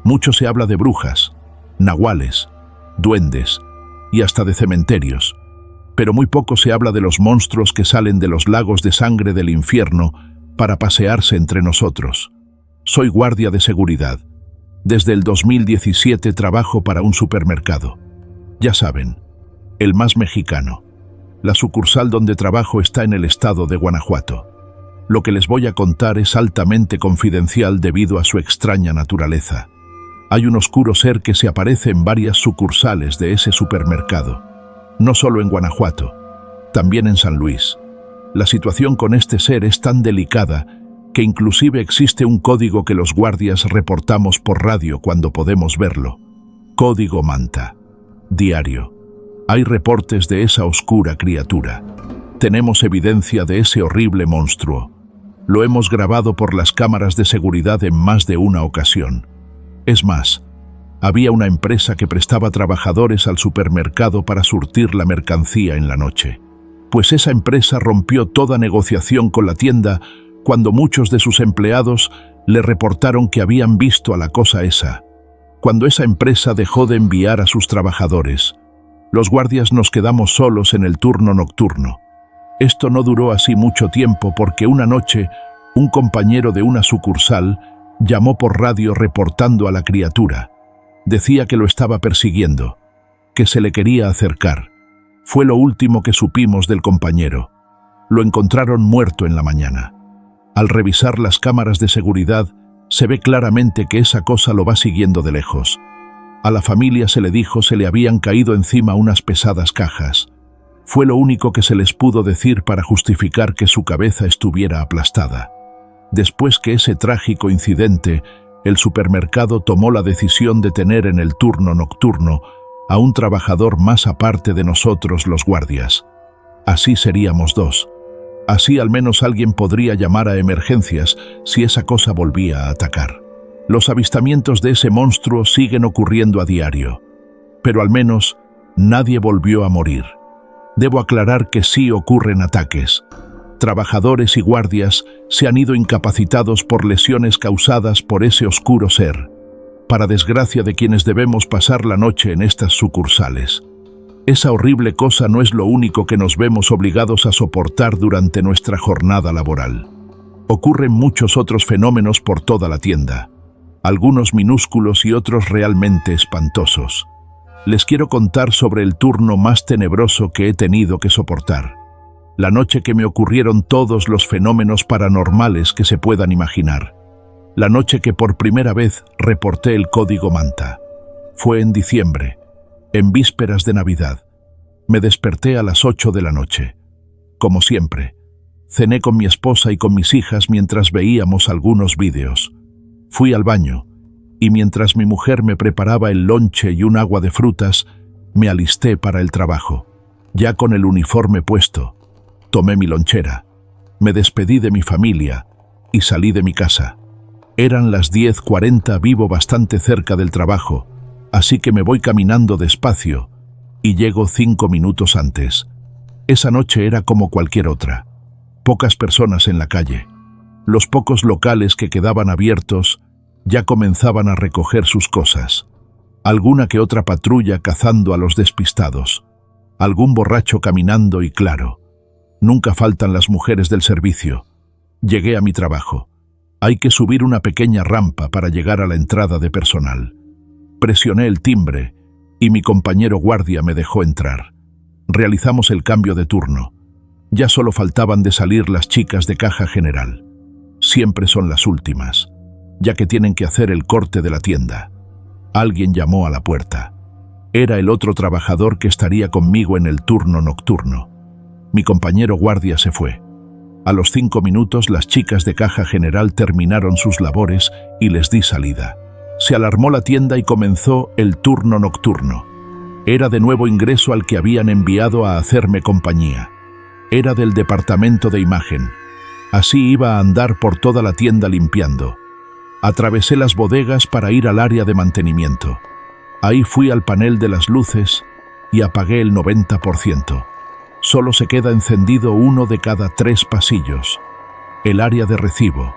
Mucho se habla de brujas, nahuales, duendes y hasta de cementerios, pero muy poco se habla de los monstruos que salen de los lagos de sangre del infierno para pasearse entre nosotros. Soy guardia de seguridad. Desde el 2017 trabajo para un supermercado. Ya saben, el más mexicano. La sucursal donde trabajo está en el estado de Guanajuato. Lo que les voy a contar es altamente confidencial debido a su extraña naturaleza. Hay un oscuro ser que se aparece en varias sucursales de ese supermercado. No solo en Guanajuato, también en San Luis. La situación con este ser es tan delicada que inclusive existe un código que los guardias reportamos por radio cuando podemos verlo. Código Manta. Diario. Hay reportes de esa oscura criatura. Tenemos evidencia de ese horrible monstruo. Lo hemos grabado por las cámaras de seguridad en más de una ocasión. Es más, había una empresa que prestaba trabajadores al supermercado para surtir la mercancía en la noche. Pues esa empresa rompió toda negociación con la tienda cuando muchos de sus empleados le reportaron que habían visto a la cosa esa. Cuando esa empresa dejó de enviar a sus trabajadores, los guardias nos quedamos solos en el turno nocturno. Esto no duró así mucho tiempo porque una noche un compañero de una sucursal llamó por radio reportando a la criatura. Decía que lo estaba persiguiendo, que se le quería acercar. Fue lo último que supimos del compañero. Lo encontraron muerto en la mañana. Al revisar las cámaras de seguridad, se ve claramente que esa cosa lo va siguiendo de lejos. A la familia se le dijo se le habían caído encima unas pesadas cajas. Fue lo único que se les pudo decir para justificar que su cabeza estuviera aplastada. Después que ese trágico incidente, el supermercado tomó la decisión de tener en el turno nocturno a un trabajador más aparte de nosotros los guardias. Así seríamos dos. Así al menos alguien podría llamar a emergencias si esa cosa volvía a atacar. Los avistamientos de ese monstruo siguen ocurriendo a diario, pero al menos nadie volvió a morir. Debo aclarar que sí ocurren ataques. Trabajadores y guardias se han ido incapacitados por lesiones causadas por ese oscuro ser, para desgracia de quienes debemos pasar la noche en estas sucursales. Esa horrible cosa no es lo único que nos vemos obligados a soportar durante nuestra jornada laboral. Ocurren muchos otros fenómenos por toda la tienda, algunos minúsculos y otros realmente espantosos. Les quiero contar sobre el turno más tenebroso que he tenido que soportar. La noche que me ocurrieron todos los fenómenos paranormales que se puedan imaginar. La noche que por primera vez reporté el código Manta. Fue en diciembre, en vísperas de Navidad. Me desperté a las 8 de la noche. Como siempre, cené con mi esposa y con mis hijas mientras veíamos algunos vídeos. Fui al baño, y mientras mi mujer me preparaba el lonche y un agua de frutas, me alisté para el trabajo. Ya con el uniforme puesto, tomé mi lonchera, me despedí de mi familia y salí de mi casa. Eran las 10:40, vivo bastante cerca del trabajo, así que me voy caminando despacio y llego 5 minutos antes. Esa noche era como cualquier otra. Pocas personas en la calle. Los pocos locales que quedaban abiertos ya comenzaban a recoger sus cosas. Alguna que otra patrulla cazando a los despistados. Algún borracho caminando y claro, nunca faltan las mujeres del servicio. Llegué a mi trabajo. Hay que subir una pequeña rampa para llegar a la entrada de personal. Presioné el timbre y mi compañero guardia me dejó entrar. Realizamos el cambio de turno. Ya solo faltaban de salir las chicas de caja general. Siempre son las últimas, ya que tienen que hacer el corte de la tienda. Alguien llamó a la puerta. Era el otro trabajador que estaría conmigo en el turno nocturno. Mi compañero guardia se fue. A los 5 minutos las chicas de caja general terminaron sus labores y les di salida. Se alarmó la tienda y comenzó el turno nocturno. Era de nuevo ingreso al que habían enviado a hacerme compañía. Era del departamento de imagen. Así iba a andar por toda la tienda limpiando. Atravesé las bodegas para ir al área de mantenimiento. Ahí fui al panel de las luces y apagué el 90%. Solo se queda encendido 1 de cada 3 pasillos. El área de recibo,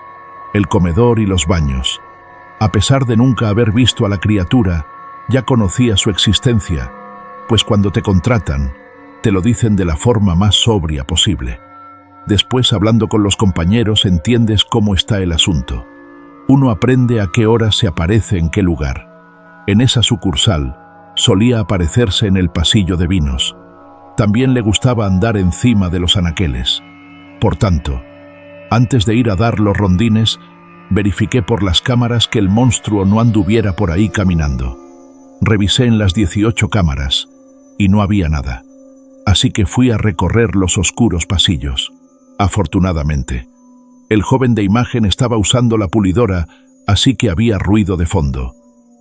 el comedor y los baños. A pesar de nunca haber visto a la criatura, ya conocía su existencia, pues cuando te contratan, te lo dicen de la forma más sobria posible. Después, hablando con los compañeros, entiendes cómo está el asunto. Uno aprende a qué hora se aparece en qué lugar. En esa sucursal, solía aparecerse en el pasillo de vinos. También le gustaba andar encima de los anaqueles. Por tanto, antes de ir a dar los rondines, verifiqué por las cámaras que el monstruo no anduviera por ahí caminando. Revisé en las 18 cámaras y no había nada. Así que fui a recorrer los oscuros pasillos. Afortunadamente, el joven de imagen estaba usando la pulidora, así que había ruido de fondo.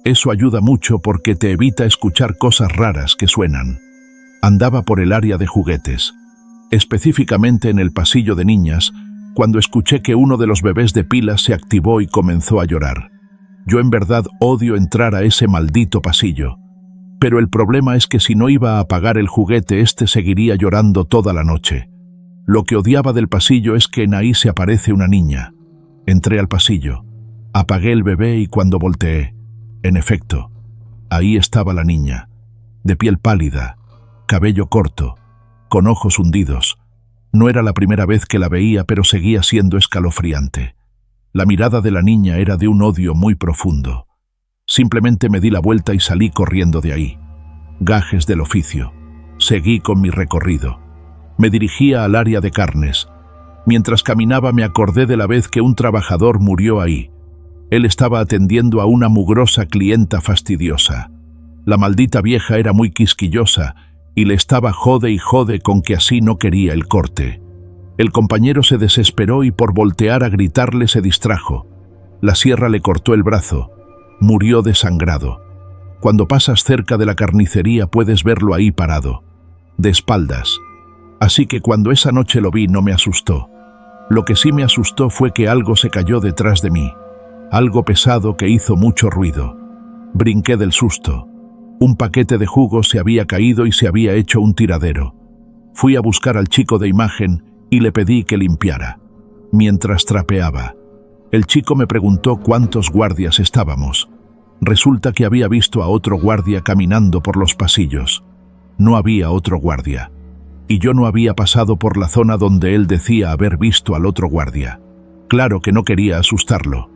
Eso ayuda mucho porque te evita escuchar cosas raras que suenan. Andaba por el área de juguetes, específicamente en el pasillo de niñas, cuando escuché que uno de los bebés de pila se activó y comenzó a llorar. Yo en verdad odio entrar a ese maldito pasillo. Pero el problema es que si no iba a apagar el juguete, este seguiría llorando toda la noche. Lo que odiaba del pasillo es que en ahí se aparece una niña. Entré al pasillo, apagué el bebé y cuando volteé, en efecto, ahí estaba la niña, de piel pálida, cabello corto, con ojos hundidos. No era la primera vez que la veía, pero seguía siendo escalofriante. La mirada de la niña era de un odio muy profundo. Simplemente me di la vuelta y salí corriendo de ahí. Gajes del oficio. Seguí con mi recorrido. Me dirigía al área de carnes. Mientras caminaba me acordé de la vez que un trabajador murió ahí. Él estaba atendiendo a una mugrosa clienta fastidiosa. La maldita vieja era muy quisquillosa y le estaba jode y jode con que así no quería el corte. El compañero se desesperó y por voltear a gritarle se distrajo. La sierra le cortó el brazo. Murió desangrado. Cuando pasas cerca de la carnicería puedes verlo ahí parado, de espaldas. Así que cuando esa noche lo vi no me asustó. Lo que sí me asustó fue que algo se cayó detrás de mí. Algo pesado que hizo mucho ruido. Brinqué del susto. Un paquete de jugos se había caído y se había hecho un tiradero. Fui a buscar al chico de imagen y le pedí que limpiara. Mientras trapeaba, el chico me preguntó cuántos guardias estábamos. Resulta que había visto a otro guardia caminando por los pasillos. No había otro guardia. Y yo no había pasado por la zona donde él decía haber visto al otro guardia. Claro que no quería asustarlo.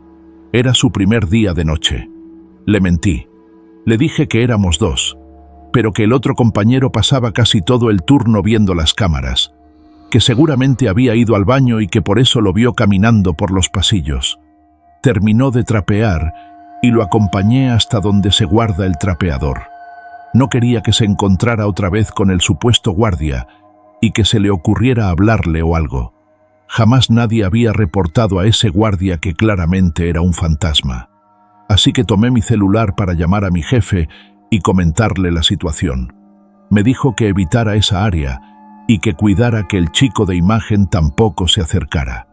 Era su primer día de noche. Le mentí. Le dije que éramos dos, pero que el otro compañero pasaba casi todo el turno viendo las cámaras, que seguramente había ido al baño y que por eso lo vio caminando por los pasillos. Terminó de trapear y lo acompañé hasta donde se guarda el trapeador. No quería que se encontrara otra vez con el supuesto guardia y que se le ocurriera hablarle o algo. Jamás nadie había reportado a ese guardia que claramente era un fantasma. Así que tomé mi celular para llamar a mi jefe y comentarle la situación. Me dijo que evitara esa área y que cuidara que el chico de imagen tampoco se acercara.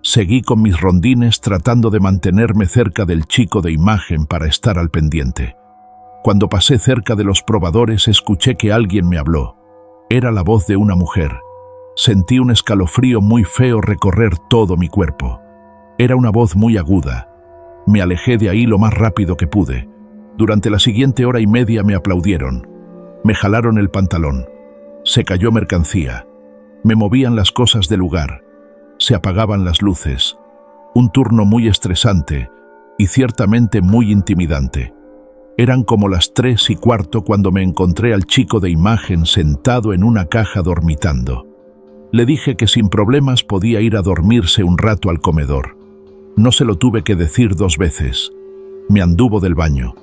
Seguí con mis rondines tratando de mantenerme cerca del chico de imagen para estar al pendiente. Cuando pasé cerca de los probadores escuché que alguien me habló. Era la voz de una mujer. Sentí un escalofrío muy feo recorrer todo mi cuerpo. Era una voz muy aguda. Me alejé de ahí lo más rápido que pude. Durante la siguiente hora y media me aplaudieron. Me jalaron el pantalón. Se cayó mercancía. Me movían las cosas del lugar. Se apagaban las luces. Un turno muy estresante y ciertamente muy intimidante. Eran como las 3:15 cuando me encontré al chico de imagen sentado en una caja dormitando. Le dije que sin problemas podía ir a dormirse un rato al comedor. No se lo tuve que decir 2 veces. Me anduvo del baño.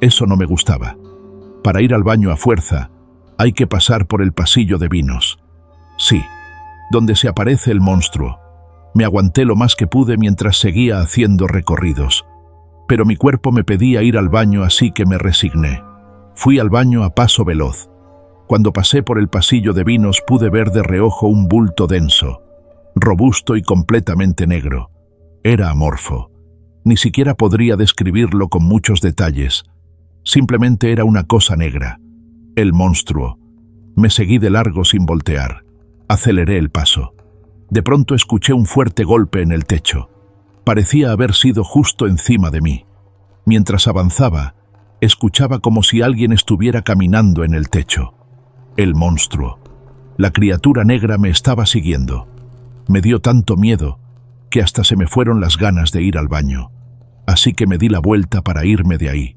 Eso no me gustaba. Para ir al baño a fuerza, hay que pasar por el pasillo de vinos. Sí, donde se aparece el monstruo. Me aguanté lo más que pude mientras seguía haciendo recorridos. Pero mi cuerpo me pedía ir al baño, así que me resigné. Fui al baño a paso veloz. Cuando pasé por el pasillo de vinos pude ver de reojo un bulto denso, robusto y completamente negro. Era amorfo. Ni siquiera podría describirlo con muchos detalles. Simplemente era una cosa negra. El monstruo. Me seguí de largo sin voltear. Aceleré el paso. De pronto escuché un fuerte golpe en el techo. Parecía haber sido justo encima de mí. Mientras avanzaba, escuchaba como si alguien estuviera caminando en el techo. El monstruo. La criatura negra me estaba siguiendo. Me dio tanto miedo que hasta se me fueron las ganas de ir al baño. Así que me di la vuelta para irme de ahí.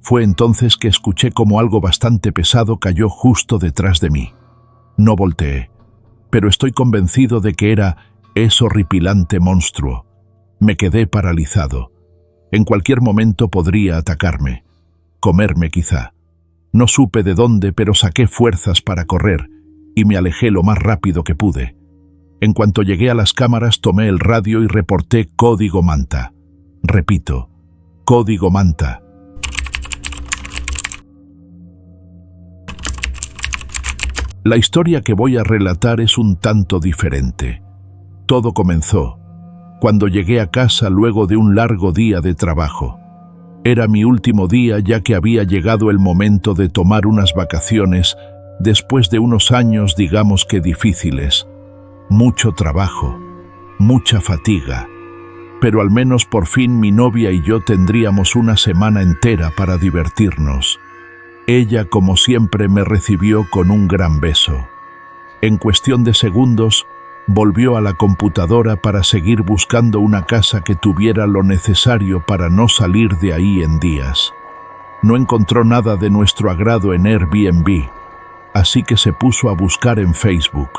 Fue entonces que escuché como algo bastante pesado cayó justo detrás de mí. No volteé, pero estoy convencido de que era ese horripilante monstruo. Me quedé paralizado. En cualquier momento podría atacarme, comerme quizá. No supe de dónde, pero saqué fuerzas para correr y me alejé lo más rápido que pude. En cuanto llegué a las cámaras, tomé el radio y reporté Código Manta. Repito, Código Manta. La historia que voy a relatar es un tanto diferente. Todo comenzó cuando llegué a casa luego de un largo día de trabajo. Era mi último día, ya que había llegado el momento de tomar unas vacaciones después de unos años, digamos que difíciles. Mucho trabajo, mucha fatiga, pero al menos por fin mi novia y yo tendríamos una semana entera para divertirnos. Ella, como siempre, me recibió con un gran beso. En cuestión de segundos, volvió a la computadora para seguir buscando una casa que tuviera lo necesario para no salir de ahí en días. No encontró nada de nuestro agrado en Airbnb, así que se puso a buscar en Facebook.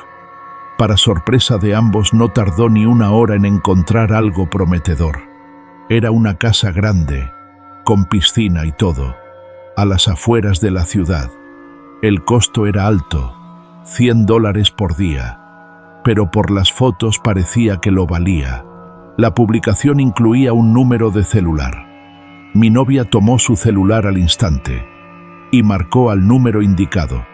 Para sorpresa de ambos, no tardó ni una hora en encontrar algo prometedor. Era una casa grande, con piscina y todo, a las afueras de la ciudad. El costo era alto, $100 por día, pero por las fotos parecía que lo valía. La publicación incluía un número de celular. Mi novia tomó su celular al instante y marcó al número indicado.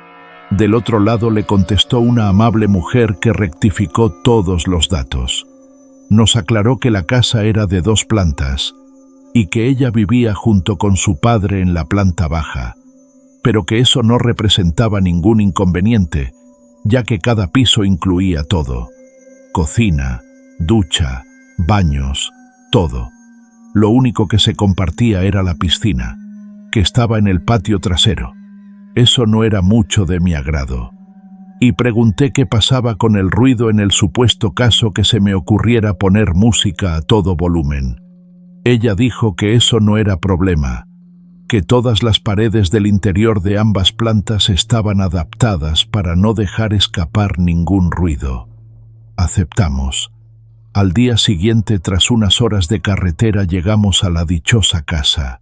Del otro lado le contestó una amable mujer que rectificó todos los datos. Nos aclaró que la casa era de 2 plantas y que ella vivía junto con su padre en la planta baja, pero que eso no representaba ningún inconveniente, ya que cada piso incluía todo: cocina, ducha, baños, todo. Lo único que se compartía era la piscina, que estaba en el patio trasero. Eso no era mucho de mi agrado. Y pregunté qué pasaba con el ruido en el supuesto caso que se me ocurriera poner música a todo volumen. Ella dijo que eso no era problema, que todas las paredes del interior de ambas plantas estaban adaptadas para no dejar escapar ningún ruido. Aceptamos. Al día siguiente, tras unas horas de carretera, llegamos a la dichosa casa.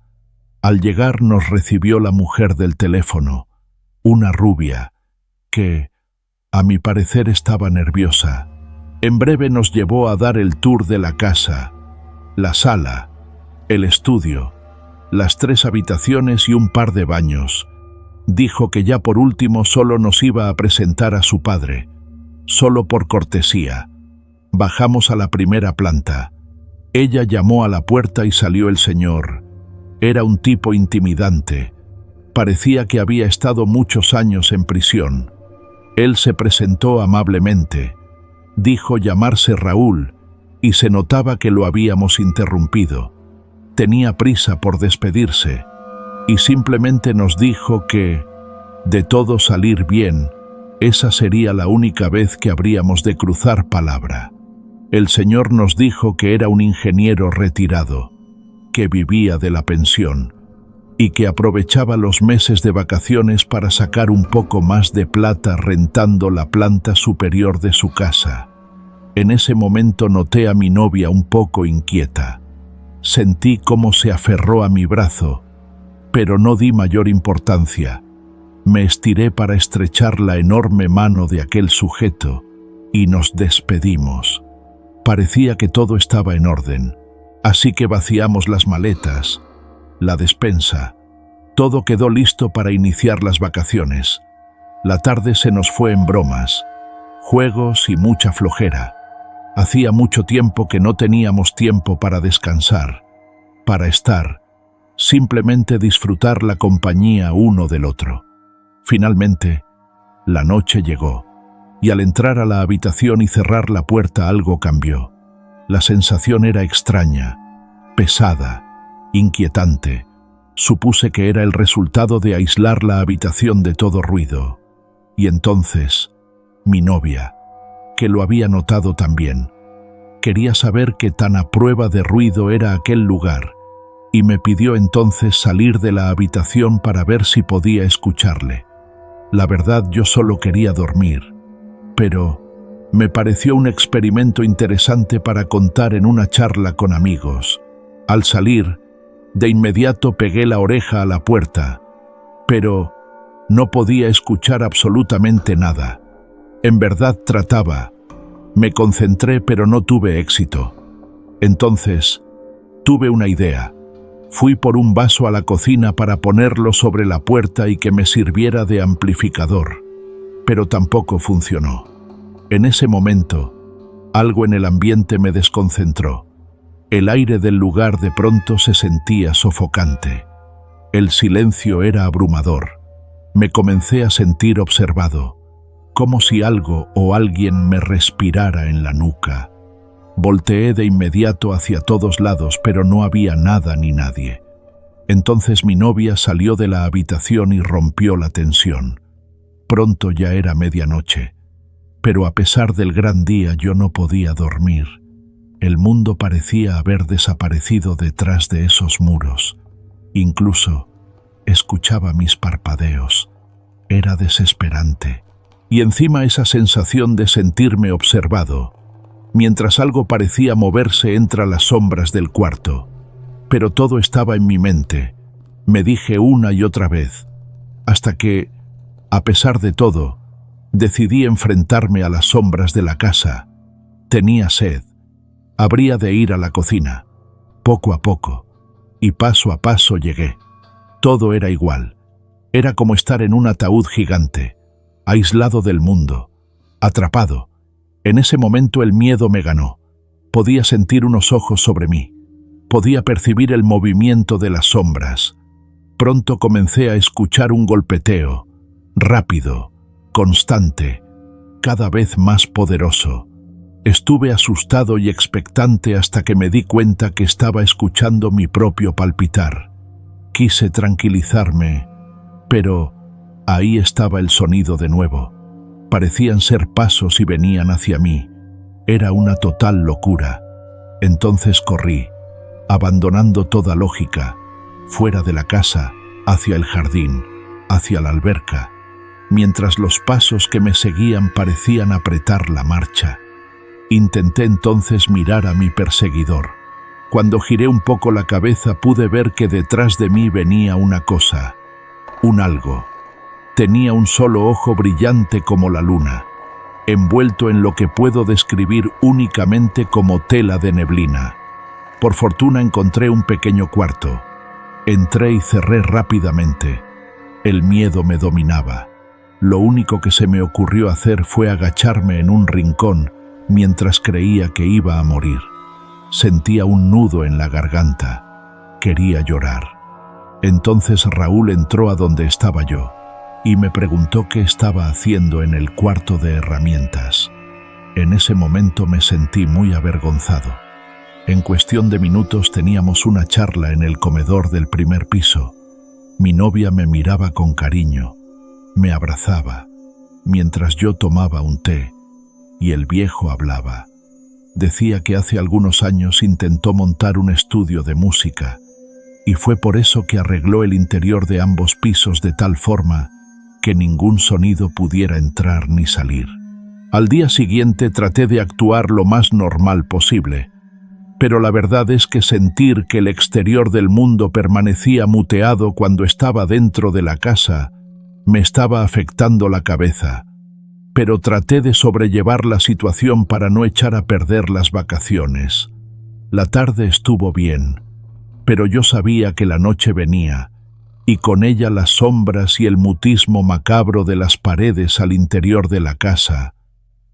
Al llegar nos recibió la mujer del teléfono, una rubia, que, a mi parecer, estaba nerviosa. En breve nos llevó a dar el tour de la casa, la sala, el estudio, las 3 habitaciones y un par de baños. Dijo que ya por último solo nos iba a presentar a su padre, solo por cortesía. Bajamos a la primera planta. Ella llamó a la puerta y salió el señor. Era un tipo intimidante. Parecía que había estado muchos años en prisión. Él se presentó amablemente. Dijo llamarse Raúl y se notaba que lo habíamos interrumpido. Tenía prisa por despedirse y simplemente nos dijo que, de todo salir bien, esa sería la única vez que habríamos de cruzar palabra. El señor nos dijo que era un ingeniero retirado, que vivía de la pensión y que aprovechaba los meses de vacaciones para sacar un poco más de plata rentando la planta superior de su casa. En ese momento noté a mi novia un poco inquieta. Sentí cómo se aferró a mi brazo, pero no di mayor importancia. Me estiré para estrechar la enorme mano de aquel sujeto y nos despedimos. Parecía que todo estaba en orden, así que vaciamos las maletas, la despensa. Todo quedó listo para iniciar las vacaciones. La tarde se nos fue en bromas, juegos y mucha flojera. Hacía mucho tiempo que no teníamos tiempo para descansar, para estar, simplemente disfrutar la compañía uno del otro. Finalmente, la noche llegó, y al entrar a la habitación y cerrar la puerta algo cambió. La sensación era extraña, pesada, inquietante. Supuse que era el resultado de aislar la habitación de todo ruido. Y entonces, mi novia, que lo había notado también, quería saber qué tan a prueba de ruido era aquel lugar, y me pidió entonces salir de la habitación para ver si podía escucharle. La verdad, yo solo quería dormir, pero me pareció un experimento interesante para contar en una charla con amigos. Al salir, de inmediato pegué la oreja a la puerta, pero no podía escuchar absolutamente nada. En verdad trataba. Me concentré, pero no tuve éxito. Entonces, tuve una idea. Fui por un vaso a la cocina para ponerlo sobre la puerta y que me sirviera de amplificador, pero tampoco funcionó. En ese momento, algo en el ambiente me desconcentró. El aire del lugar de pronto se sentía sofocante. El silencio era abrumador. Me comencé a sentir observado, como si algo o alguien me respirara en la nuca. Volteé de inmediato hacia todos lados, pero no había nada ni nadie. Entonces mi novia salió de la habitación y rompió la tensión. Pronto ya era medianoche, pero a pesar del gran día yo no podía dormir. El mundo parecía haber desaparecido detrás de esos muros. Incluso escuchaba mis parpadeos. Era desesperante. Y encima esa sensación de sentirme observado, mientras algo parecía moverse entre las sombras del cuarto. Pero todo estaba en mi mente, me dije una y otra vez, hasta que, a pesar de todo, decidí enfrentarme a las sombras de la casa. Tenía sed. Habría de ir a la cocina. Poco a poco, y paso a paso llegué. Todo era igual. Era como estar en un ataúd gigante, aislado del mundo, atrapado. En ese momento el miedo me ganó. Podía sentir unos ojos sobre mí. Podía percibir el movimiento de las sombras. Pronto comencé a escuchar un golpeteo, rápido, constante, cada vez más poderoso. Estuve asustado y expectante hasta que me di cuenta que estaba escuchando mi propio palpitar. Quise tranquilizarme, pero ahí estaba el sonido de nuevo. Parecían ser pasos y venían hacia mí. Era una total locura. Entonces corrí, abandonando toda lógica, fuera de la casa, hacia el jardín, hacia la alberca, mientras los pasos que me seguían parecían apretar la marcha. Intenté entonces mirar a mi perseguidor. Cuando giré un poco la cabeza pude ver que detrás de mí venía una cosa, un algo. Tenía un solo ojo brillante como la luna, envuelto en lo que puedo describir únicamente como tela de neblina. Por fortuna encontré un pequeño cuarto. Entré y cerré rápidamente. El miedo me dominaba. Lo único que se me ocurrió hacer fue agacharme en un rincón mientras creía que iba a morir. Sentía un nudo en la garganta. Quería llorar. Entonces Raúl entró a donde estaba yo y me preguntó qué estaba haciendo en el cuarto de herramientas. En ese momento me sentí muy avergonzado. En cuestión de minutos teníamos una charla en el comedor del primer piso. Mi novia me miraba con cariño, me abrazaba, mientras yo tomaba un té, y el viejo hablaba. Decía que hace algunos años intentó montar un estudio de música, y fue por eso que arregló el interior de ambos pisos de tal forma que ningún sonido pudiera entrar ni salir. Al día siguiente traté de actuar lo más normal posible, pero la verdad es que sentir que el exterior del mundo permanecía muteado cuando estaba dentro de la casa me estaba afectando la cabeza. Pero traté de sobrellevar la situación para no echar a perder las vacaciones. La tarde estuvo bien, pero yo sabía que la noche venía, y con ella las sombras y el mutismo macabro de las paredes al interior de la casa.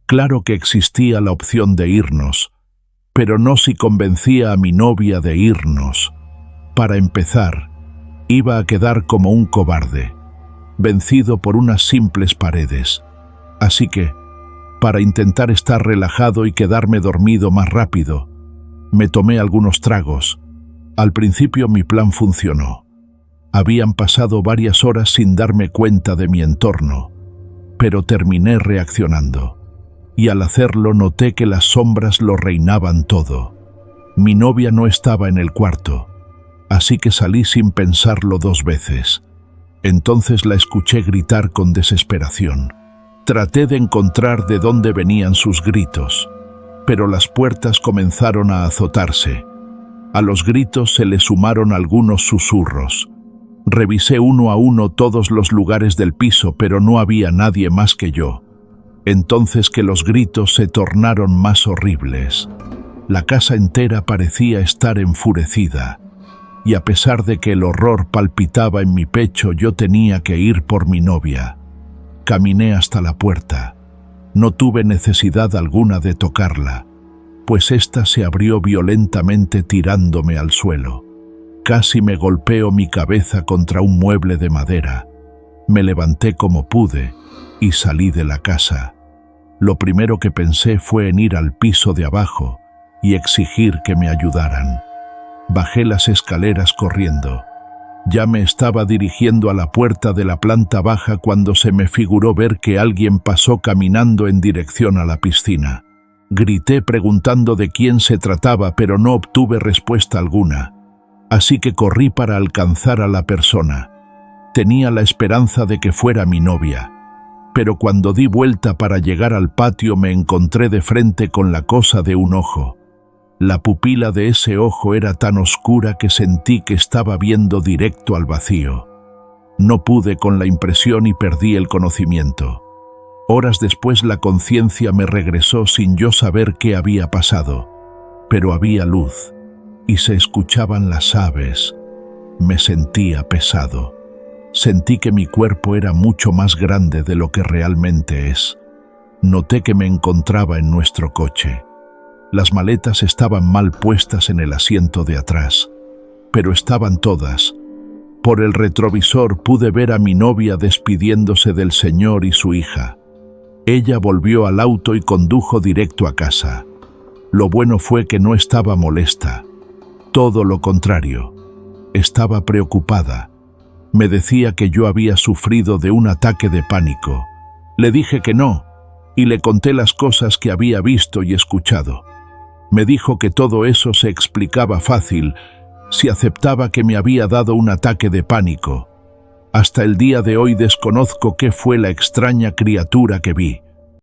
Claro que existía la opción de irnos, pero no si convencía a mi novia de irnos. Para empezar, iba a quedar como un cobarde, vencido por unas simples paredes. Así que, para intentar estar relajado y quedarme dormido más rápido, me tomé algunos tragos, Al principio mi plan funcionó. Habían pasado varias horas sin darme cuenta de mi entorno, pero terminé reaccionando. Y al hacerlo noté que las sombras lo reinaban todo. Mi novia no estaba en el cuarto, así que salí sin pensarlo 2 veces. Entonces la escuché gritar con desesperación. Traté de encontrar de dónde venían sus gritos, pero las puertas comenzaron a azotarse. A los gritos se le sumaron algunos susurros. Revisé uno a uno todos los lugares del piso, pero no había nadie más que yo. Entonces que los gritos se tornaron más horribles. La casa entera parecía estar enfurecida, y a pesar de que el horror palpitaba en mi pecho, yo tenía que ir por mi novia. Caminé hasta la puerta. No tuve necesidad alguna de tocarla, pues ésta se abrió violentamente tirándome al suelo. Casi me golpeó mi cabeza contra un mueble de madera. Me levanté como pude y salí de la casa. Lo primero que pensé fue en ir al piso de abajo y exigir que me ayudaran. Bajé las escaleras corriendo. Ya me estaba dirigiendo a la puerta de la planta baja cuando se me figuró ver que alguien pasó caminando en dirección a la piscina. Grité preguntando de quién se trataba, pero no obtuve respuesta alguna. Así que corrí para alcanzar a la persona. Tenía la esperanza de que fuera mi novia, pero cuando di vuelta para llegar al patio me encontré de frente con la cosa de un ojo. La pupila de ese ojo era tan oscura que sentí que estaba viendo directo al vacío. No pude con la impresión y perdí el conocimiento. Horas después la conciencia me regresó sin yo saber qué había pasado, pero había luz y se escuchaban las aves. Me sentía pesado. Sentí que mi cuerpo era mucho más grande de lo que realmente es. Noté que me encontraba en nuestro coche. Las maletas estaban mal puestas en el asiento de atrás, pero estaban todas. Por el retrovisor pude ver a mi novia despidiéndose del señor y su hija. Ella volvió al auto y condujo directo a casa. Lo bueno fue que no estaba molesta. Todo lo contrario. Estaba preocupada. Me decía que yo había sufrido de un ataque de pánico. Le dije que no, y le conté las cosas que había visto y escuchado. Me dijo que todo eso se explicaba fácil si aceptaba que me había dado un ataque de pánico. Hasta el día de hoy desconozco qué fue la extraña criatura que vi.